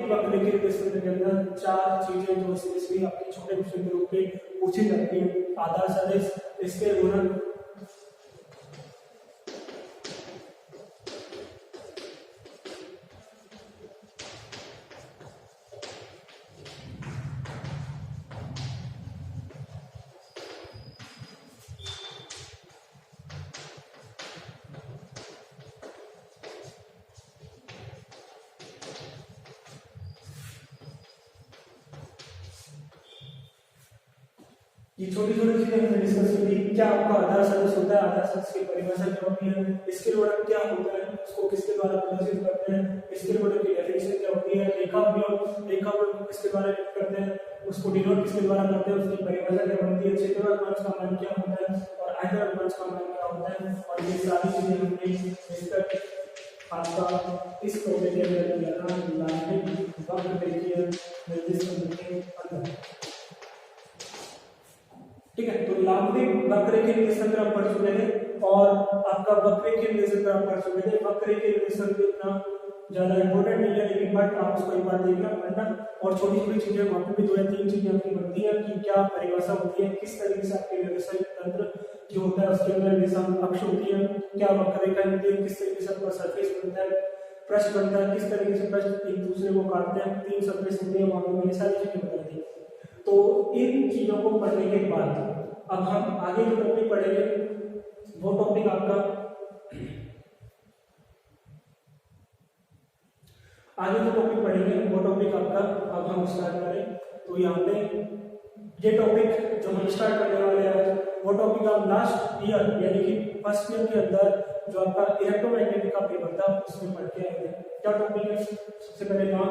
आपकी वक्र के प्रश्न के अंदर 4 चीजें जो स्पेशली आपके छोटे क्वेश्चन के रूप में पूछी जाती है। आधार सदिश, इसके गुणन, ये छोटी छोटी चीजें हमने डिस्कस की थी। क्या आपका आधार सदिश होता है, आधार सदिश की परिभाषा क्या होती है, इसके गुणक क्या होता है, उसको किसके द्वारा प्रदर्शित करते हैं, इसके गुणक की डेफिनेशन क्या होती है, रेखा वियोग किसके द्वारा व्यक्त करते हैं, उसको डिनोट किसके द्वारा करते हैं, उसकी परिभाषा क्या बनती है, क्षेत्रफल वंश का मान क्या होता है और आयतन वंश का मान क्या होता है, और ये सारी चीजें हमने डिस्कस आपका इस टॉपिक के अंदर किया था, लामिक वक्ररेखीय निर्देश तंत्र के अंदर। ठीक है, तो लामिक वक्ररेखीय निर्देश तंत्र आप पढ़ चुके हैं और आपका वक्ररेखीय निर्देश तंत्र आप पढ़ चुके थे। वक्ररेखीय निर्देश तंत्र इतना ज्यादा इंपॉर्टेंट नहीं है, लेकिन बट आप उसको एक बार देखना पढ़ना, और छोटी छोटी चीजें वहां पे भी 2 या 3 चीजें आपकी बनती है कि क्या परिभाषा होती है, किस तरीके से आपके निर्देश तंत्र जो होता है उसके अंदर निर्देशांक अक्ष होती है, क्या वक्ररेखा होती है, किस तरीके से आपका सरफेस बनता है, पृष्ठ बनता है, किस तरीके से पृष्ठ एक दूसरे को काटते हैं, 3 सरफेस होते हैं, वहां पे मैंने सारी चीजें बताई थी। तो इन चीजों को पढ़ने के बाद अब हम आगे जो टॉपिक पढ़ेंगे वो टॉपिक आपका अब हम स्टार्ट करें। तो यहाँ पे ये टॉपिक जो हम स्टार्ट करने वाले हैं वो टॉपिक आप लास्ट ईयर यानी कि फर्स्ट ईयर के अंदर जो आपका इलेक्ट्रोमैग्नेटिक का पेपर था उसमें पढ़ के आए थे। क्या टॉपिक है? सबसे पहले नाम,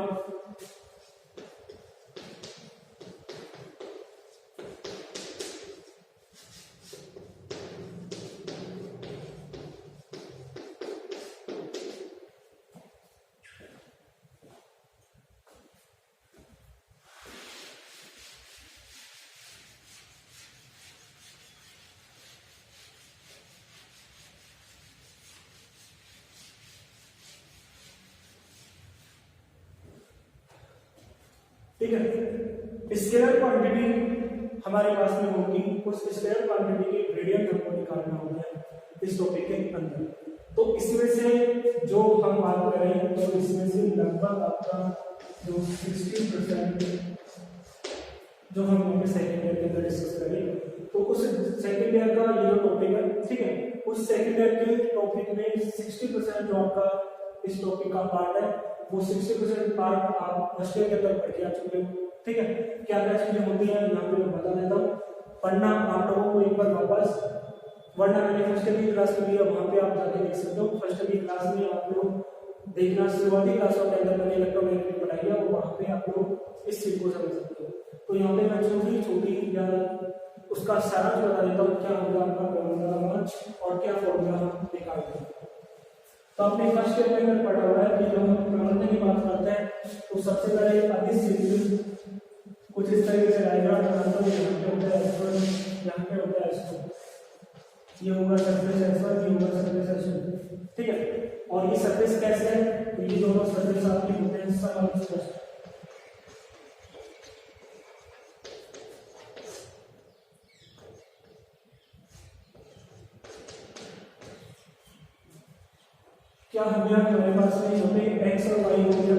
ठीक है। स्केलर क्वांटिटी हमारे पास में होगी, उस स्केलर क्वांटिटी की ग्रेडियंट हमको निकालना होता है इस टॉपिक के अंदर। तो इसमें से जो हम बात करें तो इसमें से लगभग आपका जो 60% जो हम लोग सेकेंड ईयर के अंदर डिस्कस करें, तो उस सेकेंड ईयर का ये जो टॉपिक है, ठीक है, उस सेकेंड ईयर के टॉपिक में 60% जो आपका इस टॉपिक का पार्ट है वो 60% पार्ट आप फर्स्ट ईयर के अंदर पढ़ के आ चुके हो। ठीक है, क्या क्या चीजें होती हैं यहाँ पे मैं बता देता हूँ, पढ़ना आप लोगों को एक बार वापस, वरना मैंने फर्स्ट ईयर की क्लास में दिया, वहाँ पे आप जाके देख सकते हो। फर्स्ट ईयर की क्लास में आप लोग देखना, शुरुआती क्लासों के अंदर मैंने इलेक्ट्रोमैग्नेटिक पढ़ाई है, वो वहाँ पे आप लोग इस चीज को समझ सकते हो। तो यहाँ पे मैं छोटी छोटी या उसका सारांश बता देता हूँ, क्या होगा आपका प्रबंधन और क्या फॉर्मूला हम निकालते हैं। तो आपने फर्स्ट ईयर में अगर पढ़ा हुआ है कि जब हम प्रबंधन की बात करते हैं तो सबसे पहले अधिक से कुछ इस तरीके से डायग्राम बनाता हूँ। यहाँ पे होता है S1, यहाँ पे होता है S2, ये होगा सरफेस S1, ये होगा सरफेस S2। ठीक है, और ये सरफेस कैसे है, तो ये दोनों सरफेस आपकी होते हैं समअधिस्पष्ट। क्या हम यहाँ हमारे पास में हमें एक्स और वाई हो गया।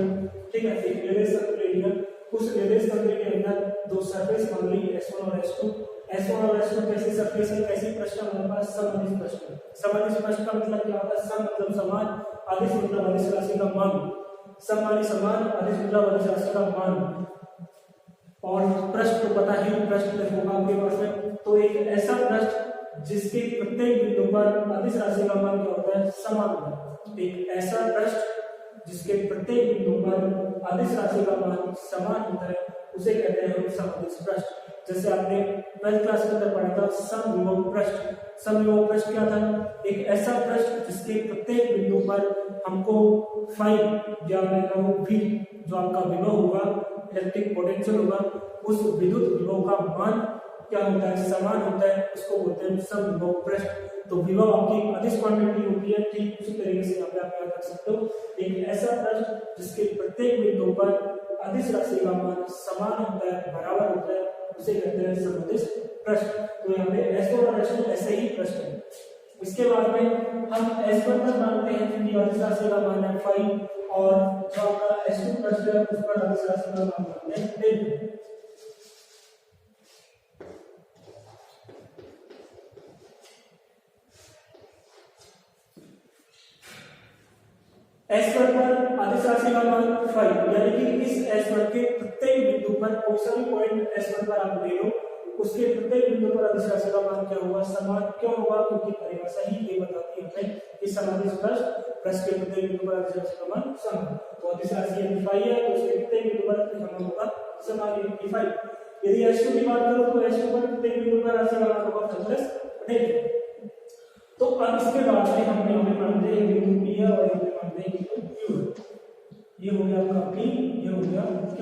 ठीक है, एक निर्देश तंत्र ले लिया, उस निर्देश तंत्र के अंदर दो सरफेस मान ली S1 और S2। S1 और S2 कैसी सरफेस है, कैसी पृष्ठ हमारे पास समअधिस्पष्ट। समअधिस्पष्ट का मतलब क्या होता है, सम मतलब समान, अधिस मतलब अधिस राशि का मान, सम माने समान, अधिस मतलब अधिस राशि का मान, और पृष्ठ तो पता ही, पृष्ठ होगा आपके पास में। तो एक ऐसा पृष्ठ जिसके प्रत्येक बिंदु पर अधिस राशि का मान क्या होता है, समान होता है। एक ऐसा पृष्ठ जिसके प्रत्येक बिंदु पर अधिस राशि का मान समान होता है उसे कहते हैं हम समअधिस पृष्ठ। जैसे आपने 12th क्लास के अंदर पढ़ा था समविभव पृष्ठ। समविभव पृष्ठ क्या था, एक ऐसा पृष्ठ जिसके प्रत्येक बिंदु पर हमको फाई या मैं कहूँ V जो आपका विभव होगा, इलेक्ट्रिक पोटेंशियल होगा, उस विद्युत विभव का मान क्या होता है, समान होता है, उसको बोलते हैं समविभव पृष्ठ। तो विभव आपकी अधिस क्वांटिटी होती है, ठीक उसी तरीके से यहाँ पे आप याद रख सकते हो। एक ऐसा पृष्ठ जिसके प्रत्येक बिंदु पर अदिश राशि का मान समान होता है, बराबर होता है, उसे कहते हैं समअदिश पृष्ठ। तो यहाँ पे S1 और S2 ऐसे ही पृष्ठ है। इसके बाद में हम S1 पर मानते हैं कि अदिश राशि का मान है 5 और जो आपका S2 पृष्ठ है उस पर अदिश राशि का मान मानते हैं 10। S1 पर अदिश राशि का मान 5, यानी कि इस S1 के प्रत्येक बिंदु पर कोई सा भी पॉइंट S1 पर आप ले लो, उसके प्रत्येक बिंदु पर अदिश राशि का मान क्या होगा, समान क्यों होगा, क्योंकि परिभाषा ही ये बताती है हमें कि समअदिश पृष्ठ के प्रत्येक बिंदु पर अदिश राशि का मान समान। तो अदिश राशि यदि 5 है तो उसके प्रत्येक बिंदु पर अदिश मान होगा समान, यानी 5। यदि S2 की बात करो तो S2 पर प्रत्येक बिंदु पर अदिश का मान होगा 10। तो अब इसके बाद में हम यहाँ पे मानते हैं बिंदु P है और यहाँ पे मानते हैं बिंदु Q है। ये हो गया आपका P, ये हो गया Q।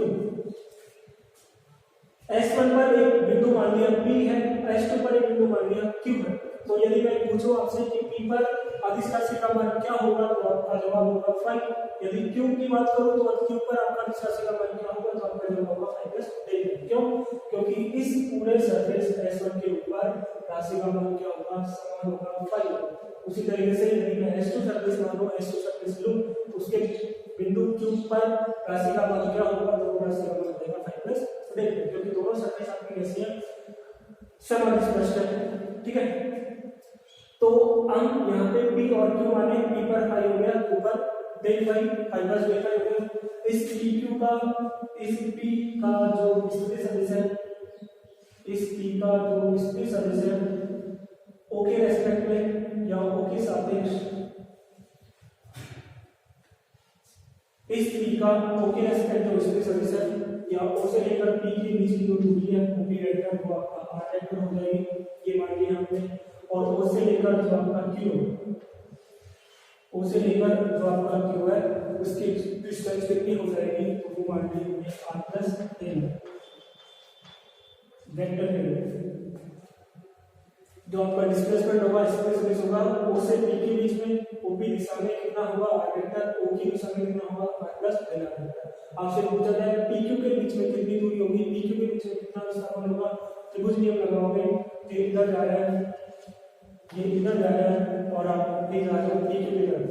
S1 पर एक बिंदु मान लिया P है, S2 पर एक बिंदु मान लिया Q है। तो यदि मैं पूछूं आपसे कि P पर अदिश राशि का मान क्या होगा तो आपका जवाब होगा 5। यदि Q की बात करूं तो Q पर आपका अदिश राशि का मान क्या होगा तो आपका जवाब होगा 5+10। क्यों? क्योंकि इस पूरे सरफेस S1 के ऊपर राशि का मान क्या होगा, समान होगा 5। उसी तरीके से यदि मैं S2 सरफेस मानो, S2 सरफेस लूं तो उसके बिंदु Q पर राशि का मान क्या होगा तो राशि का मान देगा 5+10, क्योंकि दोनों सरफेस आपकी कैसी है, समअदिश पृष्ठ है। ठीक है, तो हम यहाँ पे P और Q माने, P पर 5 हो गया, Q पर 5+5 हो गया। इस PQ का, इस P का जो स्थिति सदिश है, इस P का जो स्थिति सदिश है O के रेस्पेक्ट में या O के सापेक्ष, इस P का O के रेस्पेक्ट जो स्थिति सदिश है या O से लेकर P के बीच की जो दूरी है OP वेक्टर वो आपका R वेक्टर हो जाएगी, ये मान लिया हमने। और O से लेकर जो आपका Q, O से लेकर जो आपका Q है उसकी डिस्टेंस कितनी हो जाएगी तो वो मान ली हमने R+10 वेक्टर के लिए। जो आपका डिस्प्लेसमेंट होगा स्पेस होगा O से P के बीच में OP दिशा में कितना होगा R वेक्टर, O की दिशा में कितना होगा R+10 वेक्टर। आपसे पूछा जाए PQ के बीच में कितनी दूरी होगी, PQ के बीच में कितना विस्थापन होगा, त्रिभुज नियम लगाओगे तो इधर जा रहा है, ये इधर जा रहा है और आप ये जा रहे हो PQ की तरफ,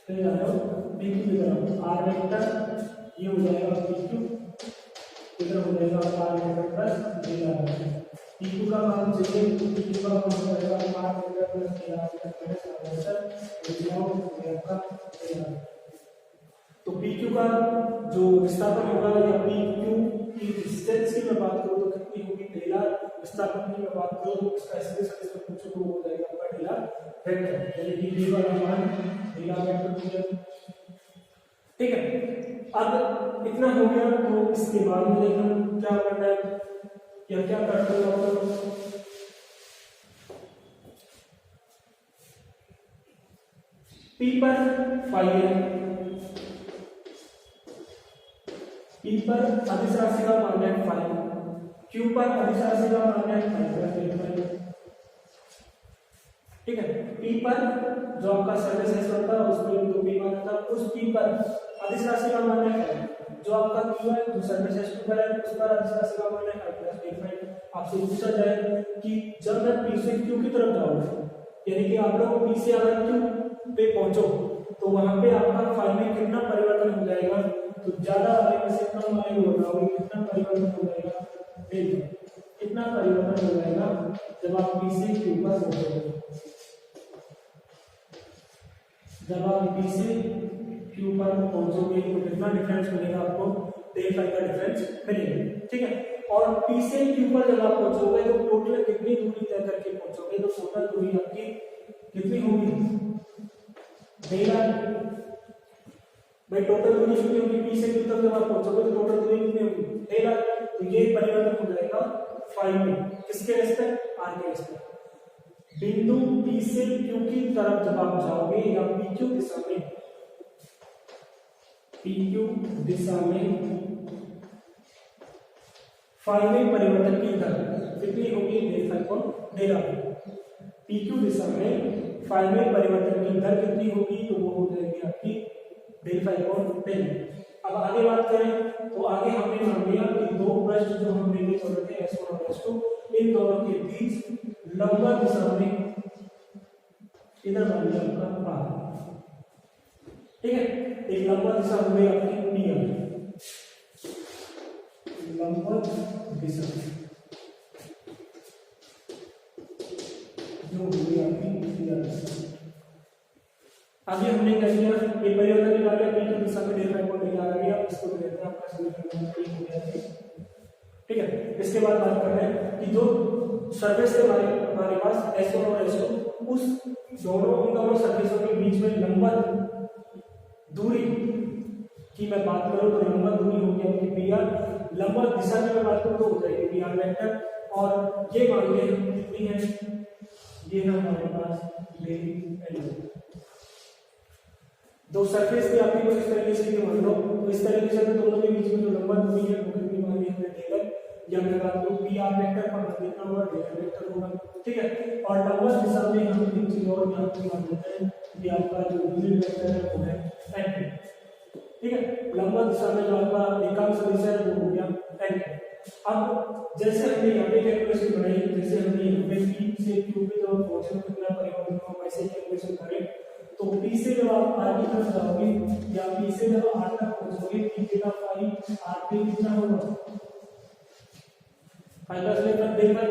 फिर जा रहे हो PQ की तरफ, R वेक्टर ये हो जाएगा PQ, इधर हो जाएगा R vector plus d PQ का मान चाहिए, PQ का मान हो जाएगा R वेक्टर प्लस d आपका। तो PQ का जो विस्थापन होगा या PQ की डिस्टेंस की मैं बात करूं तो कितनी होगी, ढेला। विस्थापन की मैं बात करूं तो इसका ऐसे से पूछो तो हो जाएगा आपका ढेला वेक्टर, यानी कि P वाला मान ढेला वेक्टर हो जाएगा। ठीक है, अब इतना हो गया तो इसके बाद में हम क्या करना है या क्या करते हैं आप P पर 5 है, P पर अदिश राशि का मान है 5, Q पर अदिश राशि का मान है 5+5। ठीक है, P पर जो आपका सरफेस S1 था उस पर बिंदु P मान था, उस P पर अदिश राशि का मान है 5। जो आपका Q है जो सरफेस S2 पर है उस पर अदिश राशि का मान है 5+5। आपसे पूछा जाए कि जब मैं P से Q की तरफ जाऊंगा, यानी कि आप लोग P से अगर Q पे पहुंचो तो वहां पे आपका 5 में कितना परिवर्तन हो जाएगा, तो ज्यादा वाले में से कम वाले को बताओगे कितना परिवर्तन हो जाएगा, कितना परिवर्तन हो जाएगा जब आप P से Q पर पहुंचोगे। जब आप P से Q पर पहुंचोगे तो कितना डिफरेंस मिलेगा आपको, 5 का डिफरेंस मिलेगा। ठीक है, और P से Q पर जब आप पहुंचोगे तो टोटल कितनी दूरी तय करके पहुंचोगे, तो टोटल दूरी आपकी कितनी होगी, ढेला। भाई टोटल दूरी कितनी होगी, P से Q तक जब आप पहुंचोगे तो टोटल दूरी कितनी होगी, ढेला। तो ये परिवर्तन हो जाएगा 5 में, किसके रेस्पेक्ट, R के रेस्पेक्ट। बिंदु P से Q की तरफ जब आप जाओगे या PQ दिशा में, PQ दिशा में 5 में परिवर्तन की दर कितनी होगी, ढेला। PQ दिशा में 5 में परिवर्तन की दर कितनी होगी, तो वो हो जाएगी आपकी 5/10। अब आगे बात करें तो आगे हमने मान लिया कि दो पृष्ठ जो हम लेके चल रहे थे S1 और S2, इन दोनों के बीच लंबा दिशा में इधर मान लिया आपका R, ठीक है। एक लंबा दिशा हो गई आपकी PR, लंबा दिशा जो हो गई आपकी PR दिशा। आगे हमने क्या किया, ये परिवर्तन निकाल लिया, P की दिशा में डेल फाई कोण निकाल लिया, इसको कहते हैं आपका समीकरण 3 हो गया, ठीक है। इसके बाद बात कर रहे हैं कि जो सरफेस के हमारे पास S1 और S2, उस दोनों सरफेसों के बीच में लंबवत दूरी की मैं बात करूं तो लंबवत दूरी होगी आपकी PR, लंबवत दिशा की मैं बात करूं तो हो जाएगी PR वेक्टर, और ये मान लीजिए हम कितनी है, ये है हमारे पास डेल दो सरफेस की आपकी कुछ इस तरीके से मान लो, तो इस तरीके से दोनों के बीच में जो लंबवत दूरी है वो कितनी मान ली हमने डेल, या मैं बात करूं PR वेक्टर पर कितना होगा, डेल वेक्टर होगा, ठीक है। और लंबवत दिशा में हम एक चीज और यहां पे मान लेते हैं कि आपका जो यूनिट वेक्टर है वो है n, ठीक है। लंबवत दिशा में जो आपका एकांक सदिश है वो हो गया n। अब जैसे हमने यहाँ पे कैलकुलेशन बनाई, जैसे हमने यहाँ पे P से Q पे जब पहुंचे तो कितना परिवर्तन होगा, वैसे कैलकुलेशन करें तो P से जब आप R की तरफ जाओगे या P से जब R तक पहुंचोगे, P के का फाई R पे कितना होगा, फाई का स्क्वायर डेल फाई,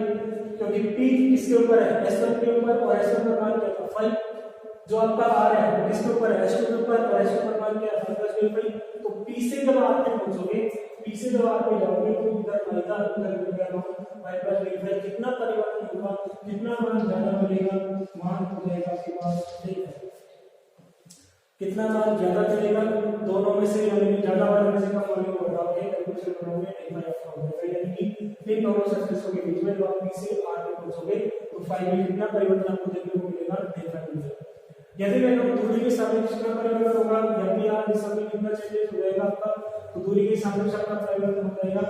क्योंकि P किसके ऊपर है, S1 के ऊपर, और S1 पर मान क्या था फाई, जो आपका R है वो किसके ऊपर है, S2 के ऊपर, और S2 पर मान क्या है फाई प्लस डेल फाई। तो P से जब R पे पहुंचोगे, P से जब R पे जाओगे तो इधर फायदा उधर फाई प्लस डेल फाई, कितना परिवर्तन होगा, कितना मान ज्यादा मिलेगा, मान हो जाएगा आपके पास डेल फाई, कितना मान ज्यादा चलेगा, दोनों में से यानी ज्यादा वाले में से कम वाले को घटाओगे, कैलकुलेशन बनाओगे, डेल फाई आपका हो जाएगा, यानी कि इन दोनों सरफेसों के बीच में जब आप P से R पे पहुंचोगे तो फाई में कितना परिवर्तन आपको देखने को मिलेगा, डेल फाई मिलेगा। यदि मैं कहूं दूरी के सापेक्ष कितना परिवर्तन होगा, या PR दिशा में कितना चेंजेस हो जाएगा आपका, तो दूरी के सापेक्ष आपका परिवर्तन हो जाएगा,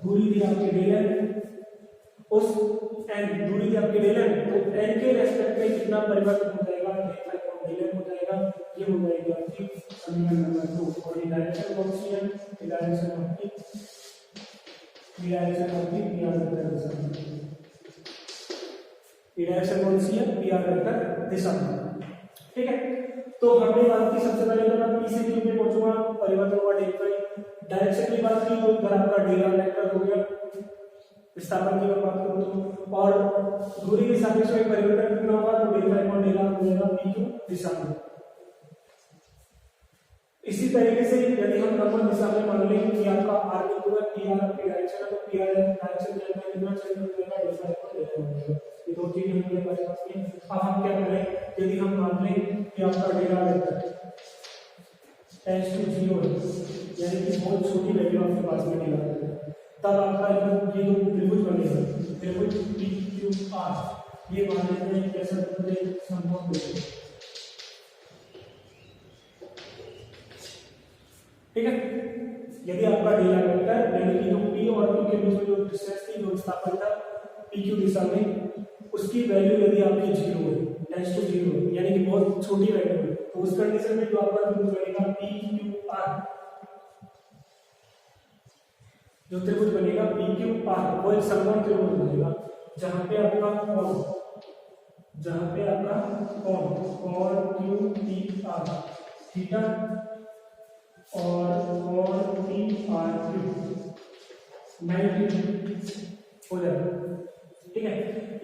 दूरी थी आपकी डेल n, उस n दूरी थी आपकी डेल n, तो n के रेस्पेक्ट में कितना परिवर्तन हो जाएगा, डेल फाई को डेल n हो जाएगा, ये हो जाएगी आपकी समीकरण नंबर 2। और ये डायरेक्शन कौन सी है, ये डायरेक्शन आपकी PR वेक्टर दिशा, ये डायरेक्शन कौन सी है, PR वेक्टर दिशा, ठीक है। तो हमने बात की सबसे पहले तो मैं P से Q पे पहुंचूंगा, परिवर्तन होगा डेल फाई, डायरेक्शन की बात की तो इधर आपका डेल R वेक्टर हो गया, विस्थापन की बात करूं तो, और दूरी के सापेक्ष में परिवर्तन कितना होगा, तो डेल फाई और डेल R हो जाएगा PQ दिशा में। इसी तरीके से यदि हम लंबवत दिशा में मान लें कि आपका R बिंदु है, PR आपकी डायरेक्शन है, तो PR डायरेक्शन के अंदर कितना चेंज हो जाएगा, डेल फाई और डेल R हो जाएगा। ये दो चीजें हमारे पास में। अब हम क्या करें, यदि हम मान लें कि आपका del R vector tends to 0 है, यानी कि बहुत छोटी वैल्यू आपके पास में डेल R है, तब आपका ये जो त्रिभुज बनेगा, त्रिभुज PQR, ये मान लेते हैं कैसा संभव है, ठीक है। यदि आपका डेल R वेक्टर यानी कि जो P और Q के बीच में जो डिस्टेंस थी, जो विस्थापन था PQ दिशा में, उसकी वैल्यू यदि आपकी 0 है, टेंड्स टू 0 है, यानी कि बहुत छोटी वैल्यू है, तो उस कंडीशन में जो आपका त्रिभुज बनेगा PQR, जो त्रिभुज बनेगा PQR वो एक समकोण त्रिभुज बनेगा, जहां पे आपका कोण QPR थीटा और कोण PRQ 90 हो जाएगा, ठीक है।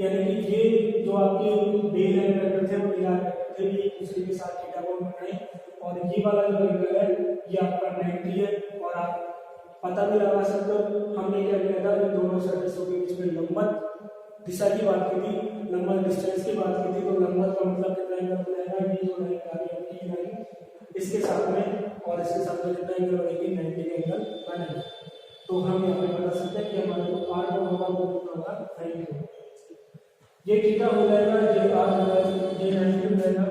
यानी कि ये जो आपके डेल n वेक्टर थे वो डेल R वेक्टर थे, ये दूसरे के साथ थीटा कोण बन रहे हैं, और ये वाला जो एंगल है ये आपका 90 है, और आप पता भी लगा सकते हो। हमने क्या किया था, इन दोनों सरफेसों के बीच में लंबवत दिशा की बात की थी, लंबवत डिस्टेंस की बात की थी, तो लंबवत का मतलब कितना एंगल बनाएगा, ये जो लाइन आ रही है ये लाइन इसके साथ में और इसके साथ में कितना एंगल बनेगी, 90 का एंगल बनेगा। तो हम यहाँ पे बता सकते हैं कि हमारे को R का होगा वो कितना होगा, 90, ये थीटा हो जाएगा, ये R हो जाएगा, ये 90 हो जाएगा,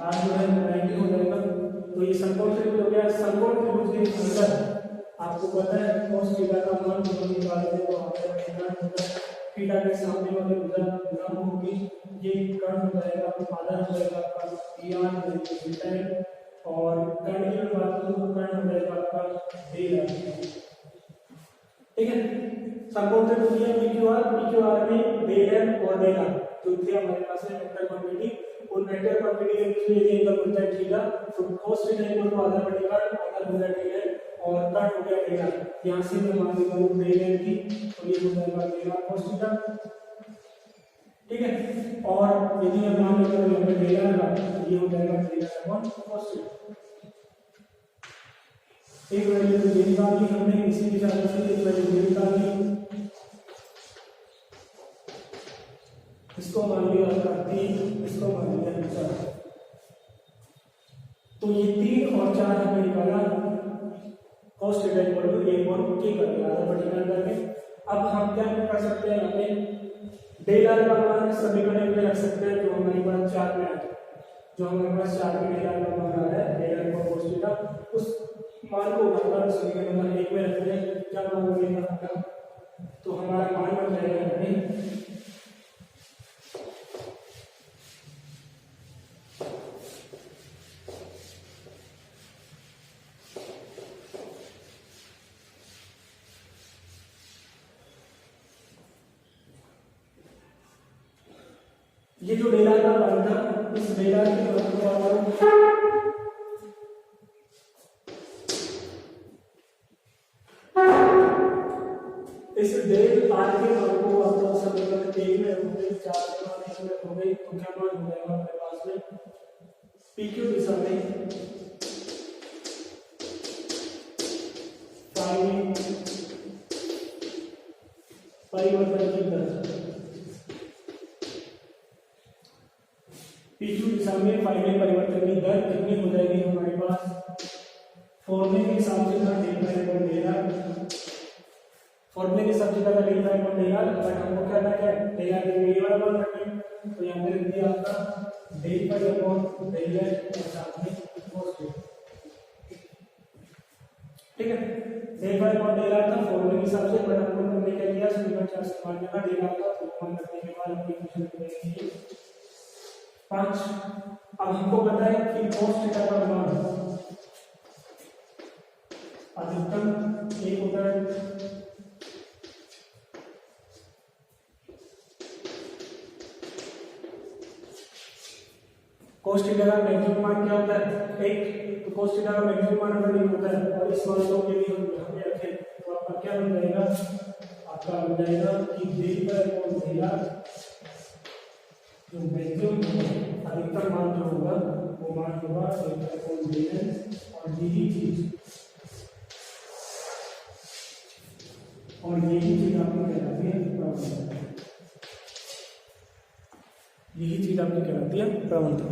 R जो है 90 हो जाएगा। तो ये समकोण त्रिभुज हो गया। समकोण त्रिभुज के अंदर आपको पता है cos थीटा का मान जो निकालते हैं तो आता है थीटा के सामने वाले भुजा लंब होगी, ये कर्ण हो जाएगा, आधा हो जाएगा आपका PR थीटा है, और करंट की मैं बात करूँ तो करंट हो जाएगा आपका डेल आर। ठीक है, सपोर्टेड हो गया पीक्यूआर में डेल एम और डेल आर जो थे हमारे पास है वेक्टर क्वांटिटी। और वेक्टर क्वांटिटी के बीच में ये एंगल बनता है थीटा, तो cos थीटा इक्वल टू आधा बटे कर्ल, आधा हो गया डेल एम और कर्ल हो गया डेल आर। यहां से मैं मान लेता हूं डेल एम की, तो ये हो जाएगा डेल आर cos थीटा। ठीक है, और यदि मैं मान लेता हूं यहाँ पे डेल आर का, ये हो जाएगा del r upon cos theta. एक वैल्यू तो ये निकाली हमने, इसी के साथ से एक वैल्यू ये निकाली, इसको मान लिया आपका 3, इसको मान लिया 4। तो ये 3 और 4 हमने निकाला cos theta equal to a upon k कर दिया आधा बटे कर्ल करके। अब हम क्या कर सकते हैं, यहाँ पे डेल आर का मान समीकरण में रख सकते हैं जो हमारे पास 4 में आता है, जो हमारे पास 4 में डेल आर का मान आ रहा है, डेल आर का cos थीटा, उस मान को उठाकर समीकरण नंबर 1 में रखते हैं। क्या मान बनेगा, तो हमारा मान बन जाएगा ये जो डेल आर का मान था, इस डेल आर के मान को इस डेल आर के मान को आप लोग समीकरण 1 में रखोगे, 4 के मान 1 में रखोगे, तो क्या मान हो जाएगा हमारे पास में पीक्यू दिशा में परिवर्तन की दर, पीक्यू दिशा में फाई में परिवर्तन की दर कितनी हो जाएगी हमारे पास, फॉर्मूले के हिसाब से था del phi upon del r, फॉर्मूले के हिसाब से था del phi upon del r, but हमको क्या था, क्या डेल आर के ये वाला मान रखना है, तो यहां पे लिख दिया आपका del phi upon del r और साथ में cos थीटा। ठीक है, del phi upon del r था फॉर्मूले के हिसाब से, बट हमने क्या किया, समीकरण 4 से मान लेना डेल आर का, तो मान रखने के बाद हम इक्वेशन लिखेंगे 5। अब हमको पता है कि cos थीटा का मान अधिकतम 1 होता है, cos थीटा का मैक्सिमम मान क्या होता है 1, तो cos थीटा का मैक्सिमम मान अगर 1 होता है और इस मान को यदि हम यहाँ पे रखें तो आपका क्या बन जाएगा, आपका बन जाएगा कि del pi upon del r जो मैक्सिमम अधिकतम मान जो होगा वो मान होगा del pi upon del n, और यही चीज आपकी कहलाती है प्रवणता, यही चीज आपकी कहलाती है प्रवणता।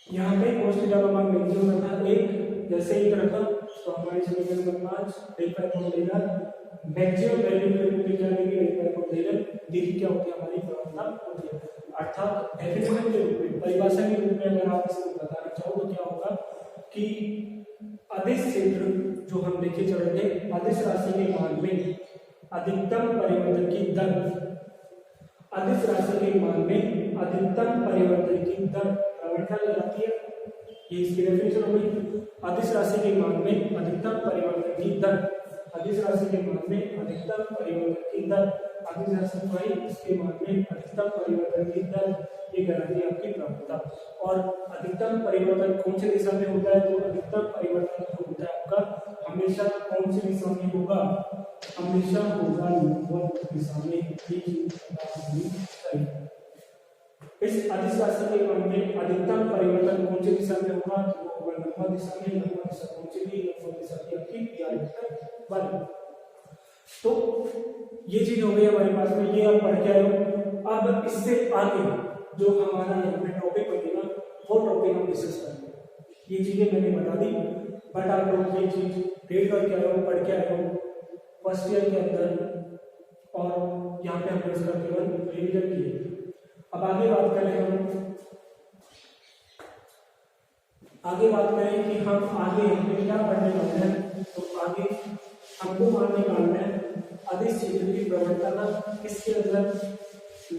यहाँ पे cos थीटा का मान मैक्सिमम रखा 1, जैसे ही रखा तो हमारे समीकरण number 5 del pi upon del r maximum value में क्या लेंगे, del pi upon del r देखिए क्या होती है हमारी प्रवणता होती है। अर्थात डेफिनेशन के रूप में, परिभाषा के रूप में अगर आप इसको बताना चाहो तो क्या होगा कि अदिश क्षेत्र जो हम देखे चल रहे थे, अदिश राशि के मान में अधिकतम परिवर्तन की दर, अदिश राशि के मान में अधिकतम परिवर्तन की दर प्रवणता कहलाती है। ये इसकी डेफिनेशन हो गई। अदिश राशि के मान में अधिकतम परिवर्तन की दर, अदिश राशि के मान में अधिकतम परिवर्तन की दर, अदिश राशि वाई इसके मान में अधिकतम परिवर्तन की दर, ये कहलाती है आपकी प्रवणता। और अधिकतम परिवर्तन कौन सी दिशा में होता है, तो अधिकतम परिवर्तन जो होता है आपका हमेशा कौन सी दिशा में होगा, हमेशा होगा लंबवत दिशा में। इस अदिश राशि के मान में अधिकतम परिवर्तन कौन सी दिशा में होगा, तो वो होगा लंबवत दिशा में। लंबवत दिशा कौन सी भी, लंबवत दिशा की आपकी तो ये चीज हो गई हमारे पास में, ये आप पढ़ के आए हो। अब इससे आगे जो हमारा यहाँ पे टॉपिक बनेगा वो टॉपिक हम डिस्कस करेंगे। ये चीजें मैंने बता दी, बट आप लोग ये चीज रीड करके आए हो, पढ़ के आए हो फर्स्ट ईयर के अंदर, और यहाँ पे हमने इसका केवल रिविजन किया। अब आगे बात करें कि हम आगे हमें क्या पढ़ने वाले हैं। तो आगे हमको मान निकालना है अधिक क्षेत्र की प्रवणता किसके अंदर,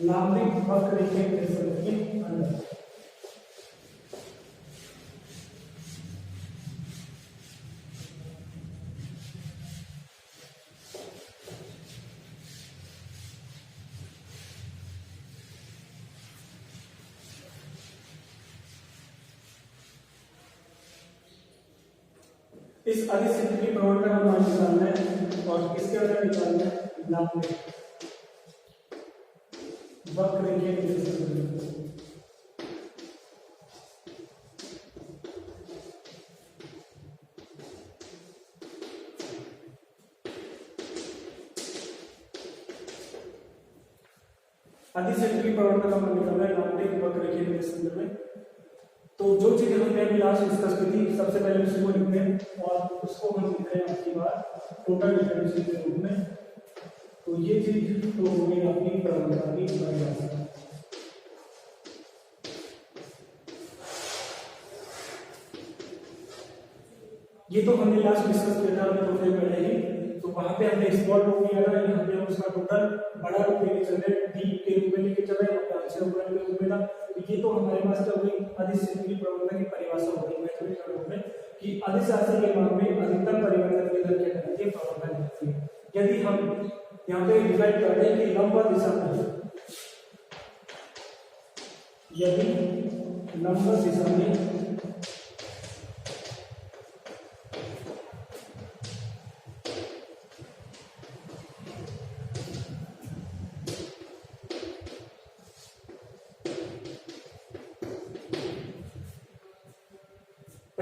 लांबिक वक्र के अंदर। इस अधिक क्षेत्र की प्रवणता का मान निकालना है और किसके अंदर निकालना है, लांबिक वक्र के अंदर। अधिक क्षेत्र की प्रवणता का मान निकालना है लांबिक वक्र के संदर्भ में। तो जो चीजें हमने अभी लास्ट डिस्कस की थी, सबसे पहले उसी को लिखते हैं और उसको हम लिख रहे हैं आपकी बात टोटल डिफरेंशियल के रूप में। तो ये चीज तो हो गई आपकी प्रवणता की परिभाषा। ये तो हमने लास्ट डिस्कस किया था अभी थोड़ी देर पहले ही। तो वहां पे हमने स्मॉल रूप लिया था, यहाँ पे हम उसका टोटल बड़ा रूप लेके चल रहे हैं, डी के रूप में लेके चल रहे हैं, वहां पे अक्षर के रूप में था। तो ये तो हमारे पास क्या हो गई, अधिक क्षेत्र की प्रवणता की परिभाषा हो गई मैथमेटिकल रूप में कि अधिक राशि के मान में अधिकतम परिवर्तन की दर क्या कहलाती है, प्रवणता कहलाती है। यदि हम यहाँ पे डिफाइन कर रहे हैं कि लंब दिशा में, यदि लंब दिशा में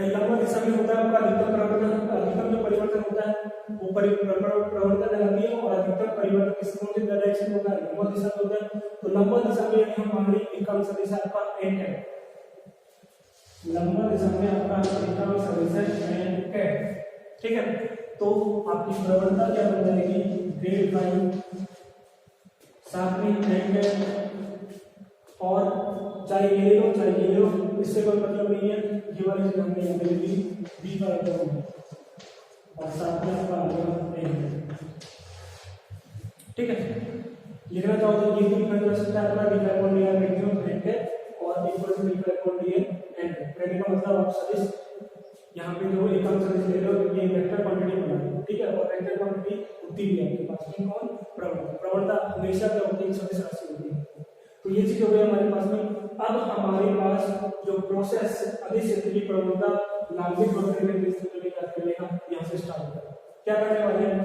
लंब दिशा में होता है आपका अधिकतम जो परिवर्तन होता है वो प्रवणता कहलाती है। और अधिकतम परिवर्तन किस कौन सी डायरेक्शन होता है, लंब दिशा में होता है। तो लंब दिशा में यदि हम मान लें एकम सदिश आपका n है, लंब दिशा में आपका एकम सदिश n है, ठीक है। तो आपकी प्रवणता क्या बन जाएगी, ग्रेड फाई साथ में n है, और चाहे ये लो चाहे ये लो, इससे कोई मतलब नहीं है। ये वाली चीज हमने यहाँ पे ली बी का टर्म और साथ में आपका आगे है, ठीक है। लिखना चाहो तो ये भी कर सकता है अपना डी का upon d are maximum and है और इक्वल टू डी का अपॉन डी एंड है। कहने का मतलब आप सदिश यहाँ पे जो एकम सदिश ले लो, ये वेक्टर क्वांटिटी बना लो, ठीक है। और वेक्टर क्वांटिटी होती भी है आपके पास में कौन, प्रवणता हमेशा क्या होती है, सदिश राशि होती है। तो ये चीज हो गई हमारे पास में। अब हमारे पास जो प्रोसेस अधिक क्षेत्र की प्रवणता लांबिक वक्र के यहाँ से स्टार्ट होता है। क्या करने वाले हैं,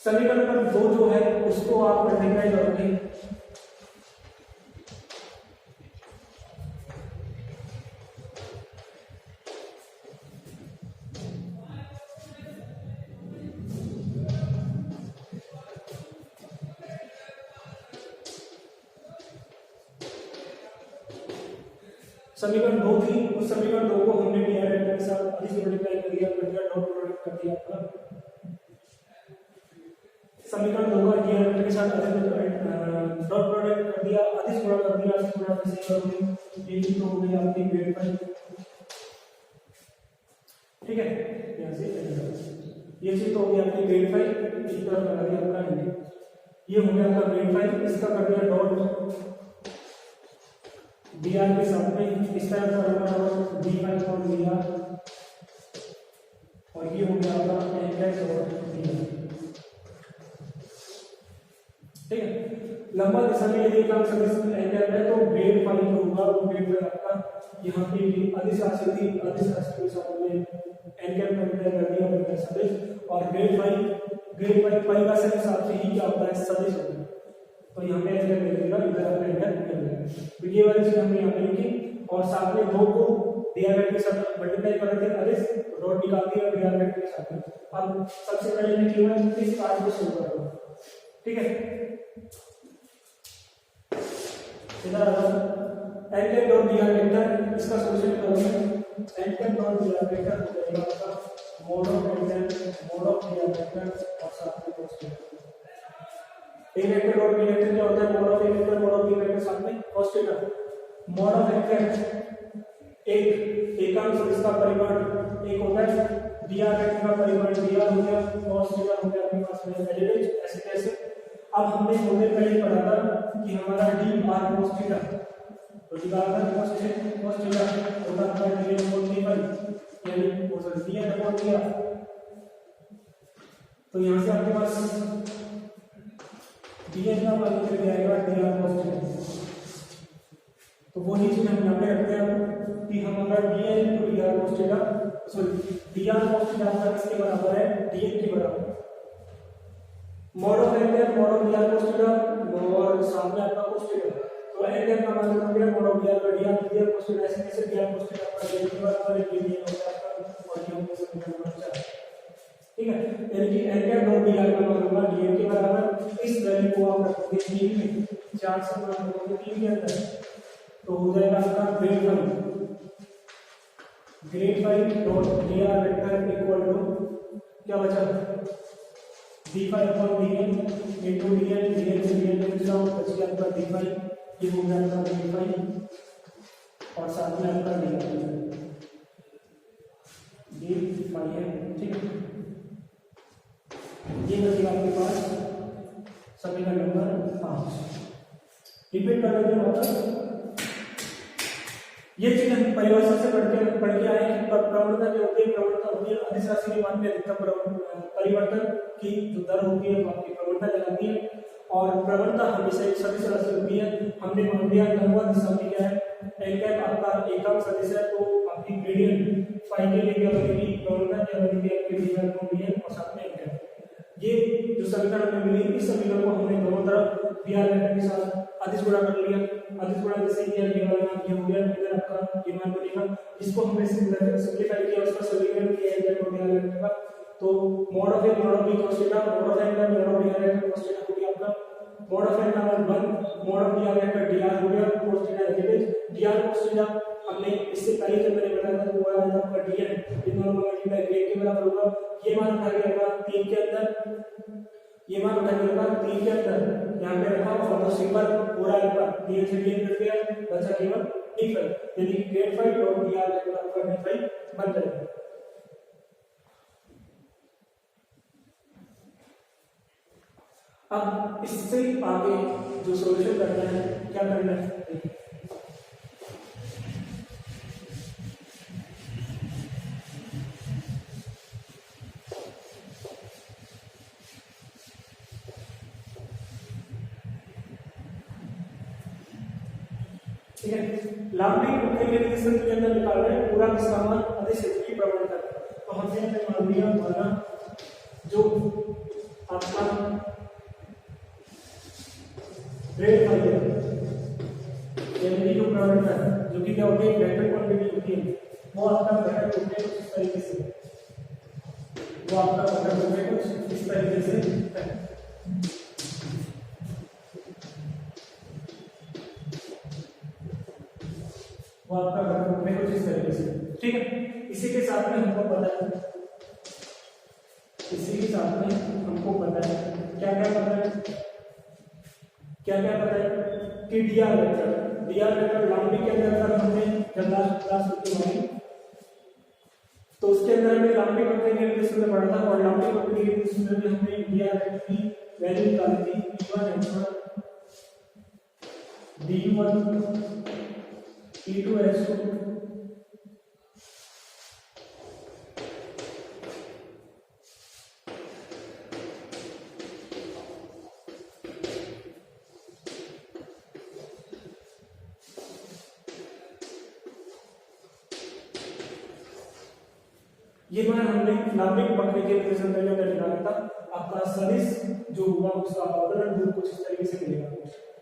समीकरण नंबर 2 जो है उसको आप मल्टीप्लाई करोगे, समीकरण 2 थी, उस समीकरण 2 को हमने डी आर के साथ अधिक मल्टीप्लाई कर दिया, डॉट प्रोडक्ट कर दिया आपका। समीकरण 2 का डी आर के साथ डॉट प्रोडक्ट कर दिया, अधिक गुणा कर दिया, अधिक गुणा से करोगे ये तो हो गई आपकी ग्रेड फाई, ठीक है। यहां से ये चीज तो हो गई आपकी ग्रेड फाई, इस तरह लगा दिया आपका हिंदी, ये हो गया आपका ग्रेड फाई, इसका कर दिया डॉट डी आर के साथ में इस तरह का लगा d phi upon d r, और ये हो गया आपका एन डैश और डी आर, ठीक है। लंबा दिशा में यदि काम सदिश एन डैश है तो ग्रेड फाई जो होगा वो ग्रेड फाई आपका यहाँ पे अधिक राशि थी, अधिक राशि के साथ में एन कैप मल्टीप्लाई कर दिया वेक्टर सदिश, और ग्रेड फाई परिभाषा के हिसाब से ही क्या होता है, सदिश होता है। तो यहाँ पे एंटर ले लेगा, इधर अपने एंटर कर लेगा। तो ये वाली चीज हमने यहाँ पे लिखी, और साथ में 2 को डीआर के साथ मल्टीप्लाई कर देते हैं, अधिक डॉट निकाल दिया डीआर के साथ में। अब सबसे पहले मैं क्यों इस पार्ट को शुरू कर रहा हूँ, ठीक है। इधर n cap dot d r vector, इसका सॉल्यूशन करोगे n cap dot d r vector हो जाएगा आपका मोड ऑफ डीआर वेक्टर और साथ में a vector dot b vector क्या होता है, mod of a vector mod of b vector साथ में cos theta. Mod of vector एक एकांक सदिश का परिमाण एक होता है, dr वेक्टर का परिमाण dr हो गया, cos थीटा हो गया आपके पास में एलिमेंट। ऐसे कैसे, अब हमने थोड़े पहले पढ़ा था कि हमारा dr cos थीटा, तो dr cos थीटा होता है dn/d यानी वो सर dn/d। तो यहां से आपके पास dn का मान निकल जाएगा dr cos थीटा। तो वही चीज हम यहाँ पे रखते हैं कि हमारा dn into dr cos theta, sorry dr cos theta का किसके बराबर है, dn के बराबर। Mod of vector mod of dr cos theta और सामने आपका cos थीटा, तो n का मान हो गया mod of dr cos theta. ऐसे कैसे dr cos थीटा का dn के बराबर है, dn हो गया आपका और ये हो गया समीकरण नंबर 4। ठीक है, यानी कि n कैप डॉट dr का मान होगा dn के बराबर। इस वैल्यू को आप रखोगे 3 में, 4 से गुणा करोगे 3 के अंदर, तो हो जाएगा आपका grad 5 dot dr vector equal to क्या बचा, d5/dn into dn, dn से dn कैंसिल आउट, बच गया आपका d5, ये हो गया आपका d5 और साथ में आपका d5 है। ठीक है, ये बचेगा आपके पास समीकरण नंबर 5। रिपीट कर देते हैं, ये चीज हम परिभाषा से पढ़ के आए हैं। प्रवणता जो होती है, प्रवणता होती है अदिश राशि के मान में अधिकतम परिवर्तन की जो दर होती है वो आपकी प्रवणता कहलाती है। और प्रवणता हमेशा एक सदिश राशि होती है। हमने मान लिया लंबवत दिशा में क्या है, n कैप आपका एकांक सदिश है, तो आपकी ग्रेडियंट फाई के लिए क्या बनेगी, प्रवणता क्या बनेगी आपकी dn और साथ में n कैप। ये जो समीकरण हमें मिली, इस समीकरण को हमने दोनों तरफ dr वेक्टर के साथ अदिश गुणा कर लिया। अदिश गुणा जैसे किया, ये वाला मान ये हो गया, इधर आपका ये मान बनेगा। इसको हमने सिंपलीफाई किया, उसका समीकरण किया है dr वेक्टर का। तो mod of a mod of b cos theta, mod of n का mod of dr vector cos theta हो गया आपका। मॉड ऑफ n का मान 1, mod of dr vector dr हो गया, cos theta element dr cos theta हमने इससे पहले जब मैंने बताया था वो आया था आपका dn, इन दोनों का मल्टीप्लाई ग्रेड के बराबर होगा। ये मान उठा के रखा 3 के अंदर, ये मान उठा के रखा 3 के अंदर, यहां पे रखा और तो सिंपल पूरा आपका dn से dn कट गया, बचा केवल d5, यानी ग्रेड 5 डॉट dr वेक्टर आपका d5 बन जाएगा। अब इससे आगे जो सॉल्यूशन करना है, क्या करना है, ठीक है। लाम्बिक इंटीग्रेशन के अंदर निकाल रहे हैं पूरा किसका मान, अदिश क्षेत्र की प्रवणता। तो हमने मान लिया माना जो आपका ग्रेड 5 है, यानी जो प्रवणता है, जो कि क्या होती है, वेक्टर क्वांटिटी होती है, वो आपका वेक्टर होते हैं इस तरीके से, वो आपका वेक्टर होते हैं कुछ इस तरीके से है। वो आपका वेक्टर में कुछ इस तरीके से, ठीक है। इसी के साथ में हमको पता है, इसी के साथ में हमको पता है क्या क्या पता है, क्या क्या पता है कि dr वेक्टर लाम्बिक के अंदर हमने जब लास्ट क्लास होती है तो उसके अंदर हमने लाम्बिक वेक्टर के निर्देशन में पढ़ा था, और लाम्बिक वेक्टर के निर्देशन में हमने dr वेक्टर की वैल्यू निकाली थी d1 e2h2 ये मान हमने लाम्बिक वक्र के निर्देशन में निकाला था। आपका सदिश जो हुआ उसका अवकलन रूप कुछ इस तरीके से मिलेगा,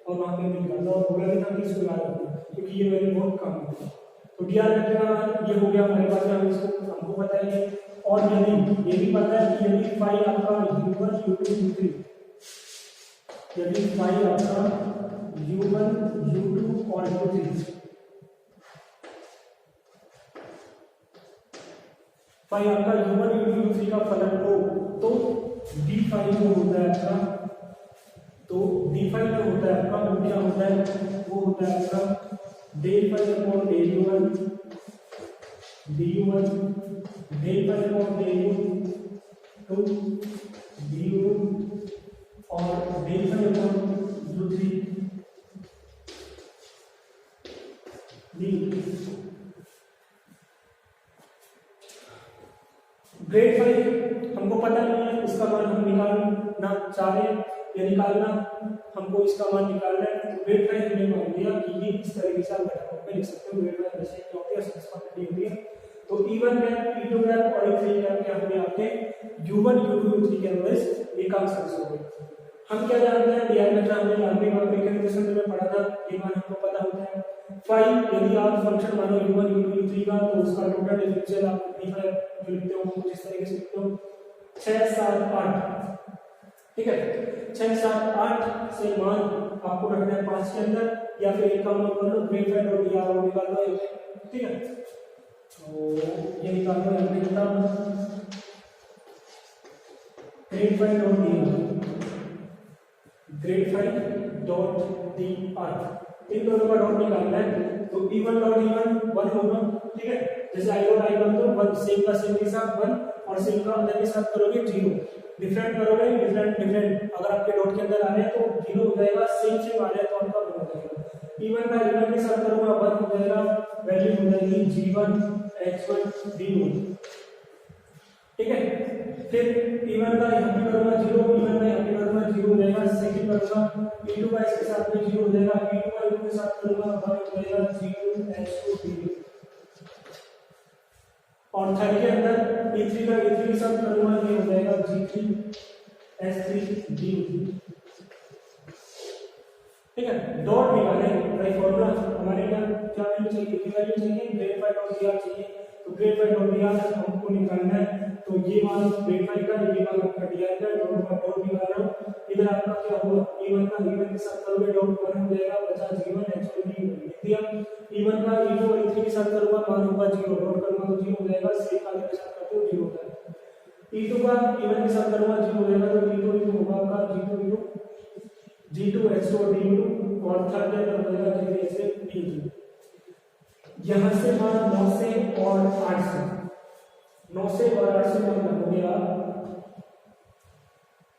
और वहां पे निकाला और बोला भी था कि इसको याद रखना क्योंकि ये वैल्यू बहुत कम है। तो dr वेक्टर का मान ये हो गया हमारे पास, हम इसको हमको पता है। और यदि ये भी पता है कि यदि फाई आपका u1 u2 u3, यदि फाई आपका u1 u2 और u3 फाई आपका u1 u2 u3 का फलन हो, तो d5 जो होता है आपका तो डी फाई जो होता है आपका वो क्या होता है, वो होता है आपका del phi upon del u one d u one, del phi upon del u two d u two और del phi upon u three d. Grade five हमको पता नहीं है, इसका मान हम निकालना चाह रहे हैं या निकालना हमको इसका मान निकालना है। तो ग्रेड फाइव हमने मान लिया कि ये इस तरीके से आप घटाव में लिख सकते हो। ग्रेड फाइव जैसे क्या होती है सिस्टम होती है। तो E1 गैप E2 गैप और E3 गैप क्या होंगे आपके U1 U2 U3 के एवरेज एकांश अंश हो गए। हम क्या जानते हैं डायमीटर हमने आगे वाक्यनिकेशन में पढ़ा था, ये मान हमको पता होता है। फाइव यदि आप फंक्शन मानो U1 U2 U3 का तो उसका टोटल डिफरेंशियल आप D5 जो लिखते हो वो इस तरीके से लिखते हो 6 7 8, ठीक है। 6 7 8 से मान आपको रखना है 5 के अंदर या फिर एक काम कर low grade five dot dr वो निकाल दो, ठीक है। तो ये निकाल दो हमने कितना grade five dot dr, grade five dot dr इन दोनों का डॉट निकालना है। तो E1 डॉट E1 1 होगा, ठीक है। जैसे I डॉट I1 तो 1 सेम का सेम के साथ 1 और सेम का अंदर के साथ करोगे 0, डिफरेंट करोगे डिफरेंट अगर आपके डॉट के अंदर आ रहे हैं तो 0 हो जाएगा, सेम आ रहा है तो आपका 1 हो जाएगा। E1 का E1 के साथ करूंगा 1 हो जाएगा, वैल्यू हो जाएगी G1 H1 D1, ठीक है। फिर E1 का यहाँ पे करूंगा 0, E1 का यहाँ पे करूंगा 0 हो जाएगा। सेकंड करूंगा E2 का इसके साथ में 0 हो जाएगा, E2 का E2 के साथ करूंगा 1 हो जाएगा G2 H2 D2 और थर्ड के अंदर E3 का E3 के साथ करूंगा ये हो जाएगा G3 S3 D2, ठीक है। डॉट निकाले भाई फॉर्मूला हमारे क्या क्या वैल्यू चाहिए, की वैल्यू चाहिए ग्रेड फाइव डॉट dr चाहिए। तो ग्रेड फाइव डॉट dr हमको निकालना है। तो ये मान ग्रेड फाइव का ये मान आपका dr का दोनों का डॉट निकाल रहा हूं। इधर आपका क्या हुआ E1 का E1 के साथ करोगे डॉट 1 हो जाएगा 50 G1 H1 D1 लिख दिया। E1 का E2 और E3 के साथ करूंगा मान होगा 0, डॉट करूंगा तो 0 हो जाएगा, सेम आगे के साथ करते हो 0 होता है। E2 का E1 के साथ करूंगा 0 हो जाएगा, तो E2 होगा आपका G2 H2 D2 और थर्ड के अंदर हो जाएगा G3 H3 D2। यहां से मान 9 से और 8 से 9 से और 8 से मान रखोगे आप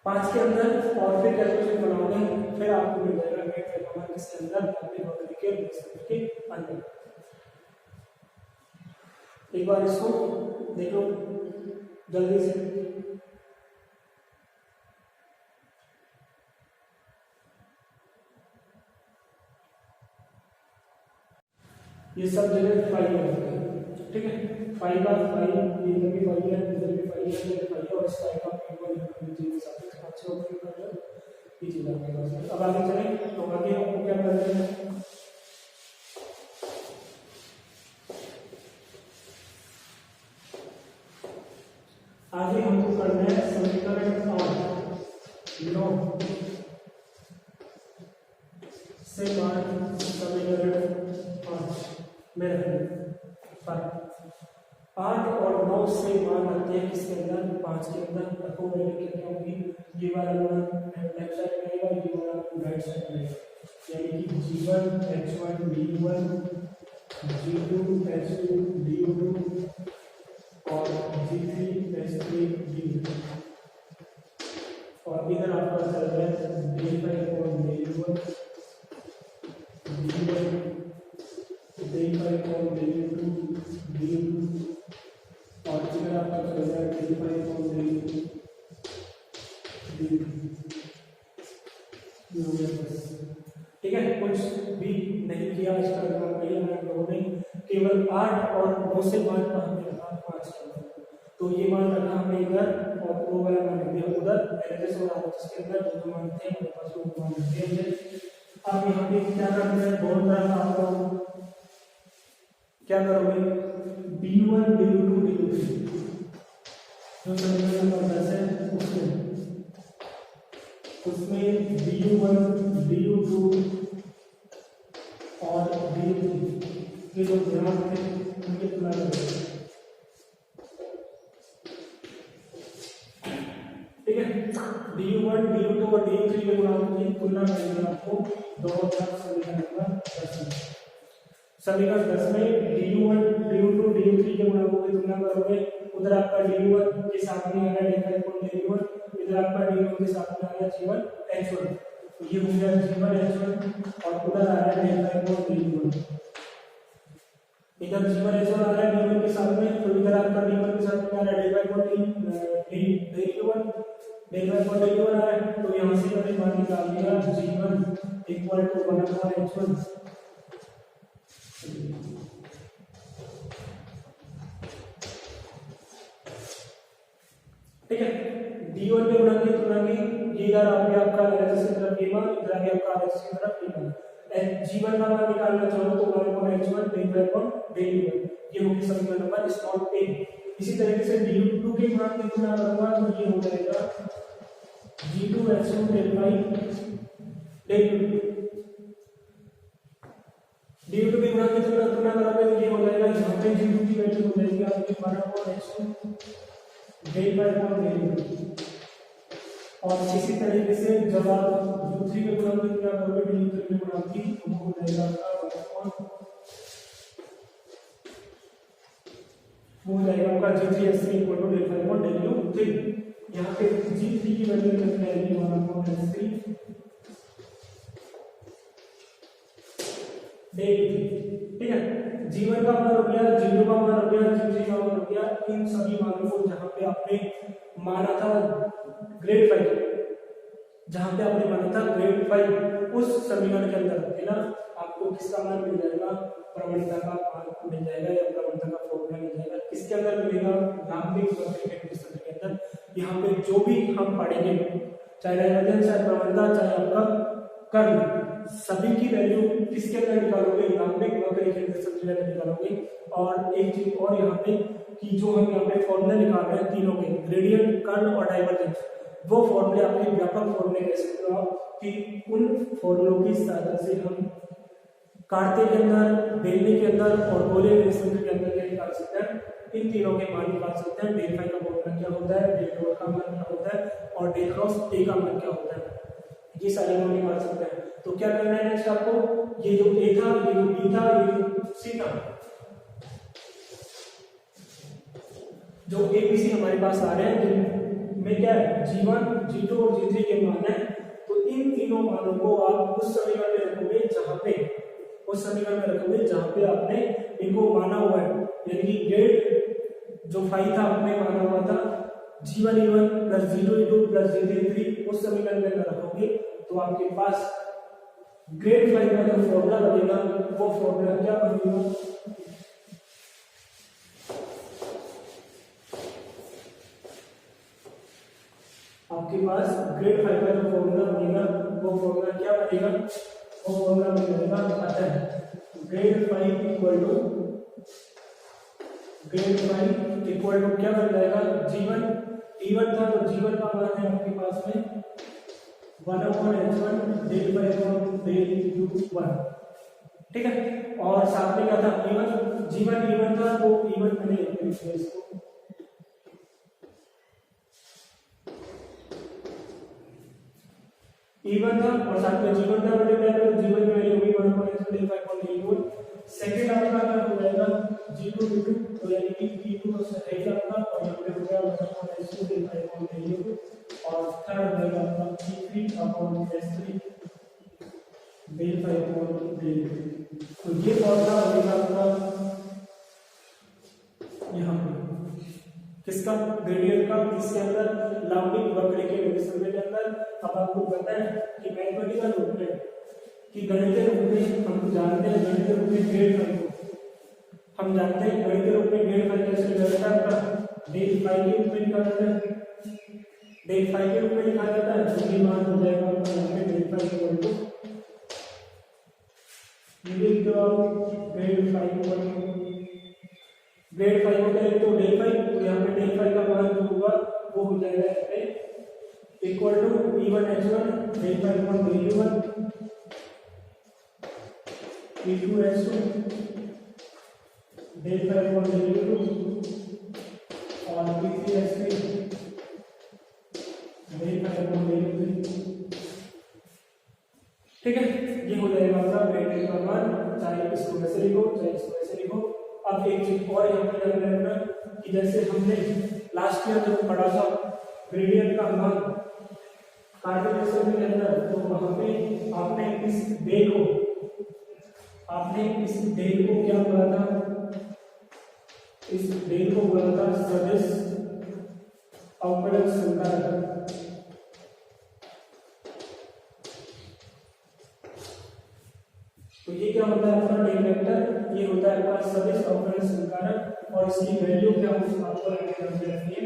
5 के अंदर और फिर कैलकुलेशन बनाओगे, फिर आपको मिल जाएगा ग्रेड फाइव का मान इसके अंदर अपने बॉडी के अंदर। एक बार इसको देख लो जल्दी से। ये सब जगह फाइव है, ठीक है। फाइव का फाइव ये इधर भी फाइव है, इधर भी फाइव है, इधर फाइव है और इस फाइव का P1 के साथ अच्छे ऑप्शन कर लो ये चीज आपके पास। अब आगे चलें तो आगे आपको क्या करना है, आगे हमको करना है समीकरण 9 से मान समीकरण 5 में 8 और 9 से मान रखते हैं किसके अंदर 5 के अंदर रखो। मैंने क्या होगी ये वाला मान लेफ्ट साइड में आएगा, ये वाला राइट साइड में आएगा, यानी कि G1 H1 D1 G2 H2 D2 और G3 S3 D2 और इधर आपका चल रहा है D5 और D1 D5 और D2 D2 और इधर आपका चल रहा है D5 और D2 D2, ठीक है। कुछ भी नहीं किया इसका हम लोगों ने, केवल 8 और 9 से मान का हमने रखा 5 का, तो ये मान रखा हमने इधर और वो वाला मान रख दिया उधर एड्रेस और आउटपुट के अंदर जो मान थे हमारे पास वो मान रख दिए। अब यहाँ पे क्या करते हैं दोनों तरफ आप लोग क्या करोगे B1 B2 B3 जो समीकरण नंबर 10 है उसमें BU1 BU2 और BU3 ये जो गुणांक थे उनके तुलना करेंगे, ठीक है। BU1 BU2 और DU3 के गुणांक की तुलना करेंगे आपको 2000 समीकरण नंबर 10 में। समीकरण 10 में DU1 DU2 DU3 के गुणांकों की तुलना करोगे, उधर आपका DU1 के साथ में आ रहा है D5.DU1, इधर आपका DU1 के साथ में आ रहा है G1H1, ये हो गया G1H1 और उधर आ रहा है D5.DU1, इधर G1H1 आ रहा है D1 के साथ में, तो इधर आपका D1 के साथ में आ रहा है D5.DU1 आ रहा है, तो यहाँ से मैंने मान निकाल दिया G1 इक्वल टू 1/H1। ठीक है, D1 के गुणांक की तुलना की, इधर आपका RHS की तरफ E1, इधर आपका RHS की तरफ E1। G1 का मान निकालना चाहो तो 1/H1 D1, ये होगी समीकरण नंबर स्मॉल a। इसी तरीके से DU2 के गुणांक की तुलना करूंगा तो ये हो जाएगा G2H2 DU2 के गुणांक की तुलना करोगे तो ये हो जाएगा, यहाँ पे G2 की वैल्यू हो जाएगी आपकी 1/H2 और इसी तरीके से जब आप U3 के गुणांक की तुलना करोगे DU3 के गुणांक की, तो वो हो जाएगा आपका G3H3 इक्वल टू D5/DU3। यहाँ पे G3 की वैल्यू कितनी आएगी 1/H3 ठीक है। G1 का मान हो गया, G2 का मान हो गया, G3 का मान हो गया, इन सभी मानों को जहां पे आपने माना था ग्रेड 5, जहां पे आपने माना था ग्रेड 5, उस समीकरण के अंदर देना आपको किसका मान मिल जाएगा, प्रवणता का मान मिल जाएगा या प्रवणता का फॉर्मूला मिल जाएगा। किसके अंदर मिलेगा, लैम्बिक वक्र के अंदर। यहाँ पे जो भी हम पढ़ेंगे, चाहे डायवर्जेंस, चाहे प्रवणता, चाहे आपका कर्ल, सभी की वैल्यू किसके अंदर निकालोगे, लैम्बिक वक्र के अंदर निकालोगे। और एक चीज और यहाँ पे कि जो हम यहाँ पे फॉर्मूले निकाल रहे हैं तीनों के, ग्रेडियंट, कर्ल और डाइवर्जेंस, वो फॉर्मूले आपके व्यापक फॉर्मूले कह सकते हो आप, कि उन फॉर्मूलों की सहायता से हम कांटे के अंदर, बेलने के अंदर और गोले के अंदर क्या निकाल सकते हैं, इन तीनों के मान निकाल सकते हैं। डेल फाई का फॉर्मूला क्या होता है, डेल डॉट का मान क्या होता है और डेल क्रॉस ए का मान क्या होता है, ये सारे मान निकाल सकते हैं। तो क्या करना है नेक्स्ट आपको, ये जो ए था, ये जो बी था, ये जो सी था, जो ए बी सी हमारे पास आ रहे हैं, जिनमें क्या है G1, G2 और G3 के मान है, तो इन तीनों मानों को आप उस समीकरण में रखोगे जहां पे, उस समीकरण में रखोगे जहां पे आपने इनको माना हुआ है, यानी कि ग्रेड जो 5 था आपने माना हुआ था G1E1 plus G2E2 plus G3E3, उस समीकरण में रखोगे तो आपके पास ग्रेड 5 का जो फॉर्मूला बनेगा वो फॉर्मूला क्या बनेगा, आपके पास ग्रेड 5 का जो फॉर्मूला बनेगा वो फॉर्मूला क्या बनेगा, वो फॉर्मूला बनेगा अतः ग्रेड 5 इक्वल टू क्या बन जाएगा, G1 E1 था तो G1 का मान है आपके पास में 1/H1 del by del U1, ठीक है। और साथ में क्या था, G1 E1 था तो E1 मैंने लिख दिया इसको, E1 था और साथ में G1 था, मल्टीप्लाई करो G1 की वैल्यू होगी 1/H1 del by U1। Second आपका क्या हो जाएगा G2 तो यानी कि E2 तो सही आपका, और यहाँ पे हो गया 1/H2 डेल बाय U2, और थर्ड हो जाएगा आपका G3/S3 डेल बाय डेल। तो ये फॉर्मूला बनेगा आपका यहाँ पे किसका, ग्रेडियंट का, किसके अंदर, लैम्बिक वक्र के विसर्जन के अंदर। अब आपको पता है कि मैथमेटिकल रूप में, कि गणितीय रूप में हम जानते हैं, गणितीय रूप में ग्रेड फाई को हम जानते हैं, गणितीय रूप में ग्रेड फाई कैसे निकलता है, डेल फाई के रूप में निकाला जाता है, डेल फाई के रूप में लिखा जाता है, जो कि मान हो जाएगा आपका यहाँ पे del phi equal to grad phi equal to grad 5 होता है तो डेल 5, तो यहाँ पे डेल 5 का मान जो होगा वो हो जाएगा यहाँ पे equal to E1H1 del 5 upon del U1 E2H2 del 5 upon del U2 और E3H3 del 5 upon del U3। हो जाएगा आपका ग्रेडियंट का मान, चाहे इसको वैसे लिखो चाहे इसको वैसे लिखो। अब एक चीज और यहाँ पे ध्यान रखना कि जैसे हमने लास्ट ईयर जब पढ़ा था ग्रेडियंट का मान कार्टेशियन के अंदर, तो वहां पे आपने इस डेल को क्या बोला था, इस डेल को बोला था सदिश अवकलज संकारक। तो ये क्या होता है आपका डेल वेक्टर, ये होता है आपका सदिश अवकलज संकारक और इसकी वैल्यू क्या होती है आपको रखनी है।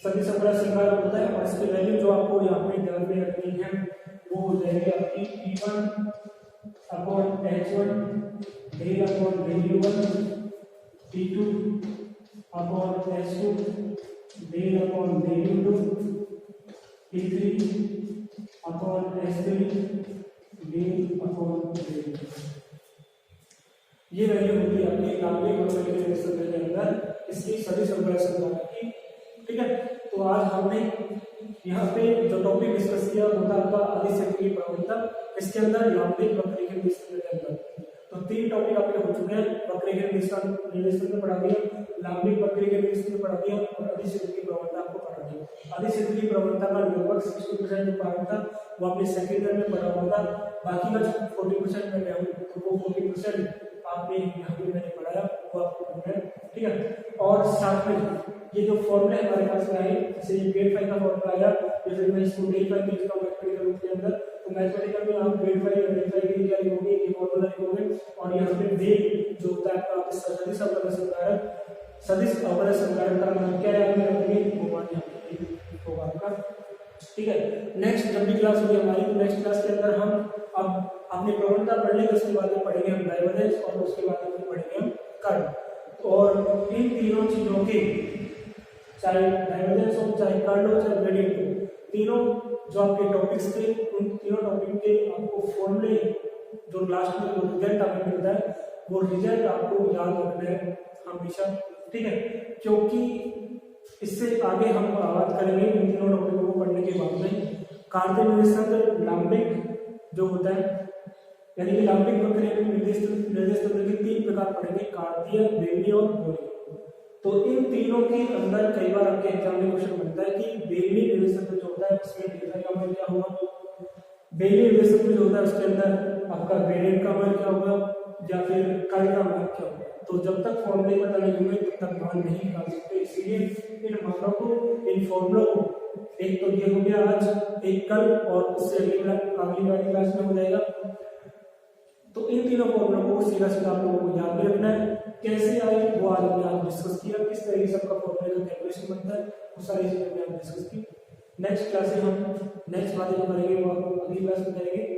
सदिश अवकलज संकारक होता है और इसकी वैल्यू जो आपको यहाँ पे ध्यान में रखनी है वो हो जाएगी आपकी P1 upon H1 del upon value 1, P2 upon H2 del upon value 2, P3 upon H3 del upon value 2। ये वैल्यू होगी आपकी लाप्लास वक्र के समीकरण के अंदर इसकी सदिश अवकलज संकारक की। ठीक है, तो आज हमने यहाँ पे जो टॉपिक डिस्कस किया वो था आपका अदिश की प्रवणता, इसके अंदर लाप्लास वक्र के समीकरण के अंदर। तो तीन टॉपिक आपके हो चुके हैं, वक्र के निर्देशन में पढ़ा दिया, लाप्लास वक्र के निर्देशन में पढ़ा दिया और अदिश की प्रवणता आपको पढ़ा दिया। अदिश की प्रवणता का लगभग 60% जो पार्ट था वो आपने सेकंड ईयर में पढ़ा हुआ था, बाकी का 40% में गया हूँ, तो वो 40% आपने यहाँ पे मैंने पढ़ाया वो आपको पढ़ना है। ठीक है, और साथ में ये जो फॉर्मूला हमारे पास में आए, जैसे ये ग्रेड 5 का फॉर्मूला आया, जैसे मैं इसको डेल 5 लिखता हूँ मैथमेटिकल रूप के अंदर, तो मैथमेटिकल में आप ग्रेड 5 और डेल 5 के लिए क्या लिखोगे, ये फॉर्मूला लिखोगे और यहाँ पे डेल जो होता है आपका सदिश अवकलज संकारक, सदिश अवकलज संकारक का मान क्या है आपने रखोगे, वो मान यहाँ पे होगा आपका। ठीक है, नेक्स्ट जब भी क्लास होगी हमारी, तो नेक्स्ट क्लास के अंदर हम अब अपनी प्रवणता पढ़ लेंगे, उसके बाद में पढ़ेंगे हम डाइवर्जेंस और उसके बाद में पढ़ेंगे हम कर्ल। और इन तीनों चीजों के चाहे डाइवर्जेंस हो चाहे कर्ल हो चाहे ग्रेडियंट हो, तीनों जो आपके टॉपिक्स थे उन तीनों टॉपिक के आपको फॉर्मूले जो लास्ट में जो रिजल्ट आपको मिलता है वो रिजल्ट आपको याद रखना है हमेशा। ठीक है, क्योंकि इससे आगे हम बात करेंगे इन तीनों टॉपिकों को पढ़ने के बाद में कार्टेशियन लाम्बिक जो होता है, यानी कि लाम्बिक वक्र निर्देश तंत्र के तीन प्रकार पढ़ेंगे, कार्तीय, बेलनी और गोलीय। तो इन तीनों के अंदर कई बार आपके एग्जाम में क्वेश्चन बनता है कि बेलनी निर्देश तंत्र जो होता है उसमें डेल्टा का मान क्या होगा, बेलनी निर्देश तंत्र जो होता है उसके अंदर आपका ग्रेडियंट का मान क्या होगा या फिर कर्ल का मान क्या होगा। तो जब तक फॉर्मूले पता नहीं होंगे तब तक मान नहीं निकाल सकते, इसलिए इन मानों को, इन फॉर्मूलों को, एक तो ये हो गया आज, एक कल और उससे अगली वाली क्लास में हो जाएगा। तो इन तीनों फॉर्मूलों को सीधा सीधा आप लोगों को याद भी रखना है, कैसे आए वो आज हमने आज डिस्कस किया, किस तरीके से आपका फॉर्मूले का कैलकुलेशन बनता है वो सारी चीजें हमने आज डिस्कस की। नेक्स्ट क्लास में हम नेक्स्ट बातें जो करेंगे वो आप अगली क्लास में करेंगे।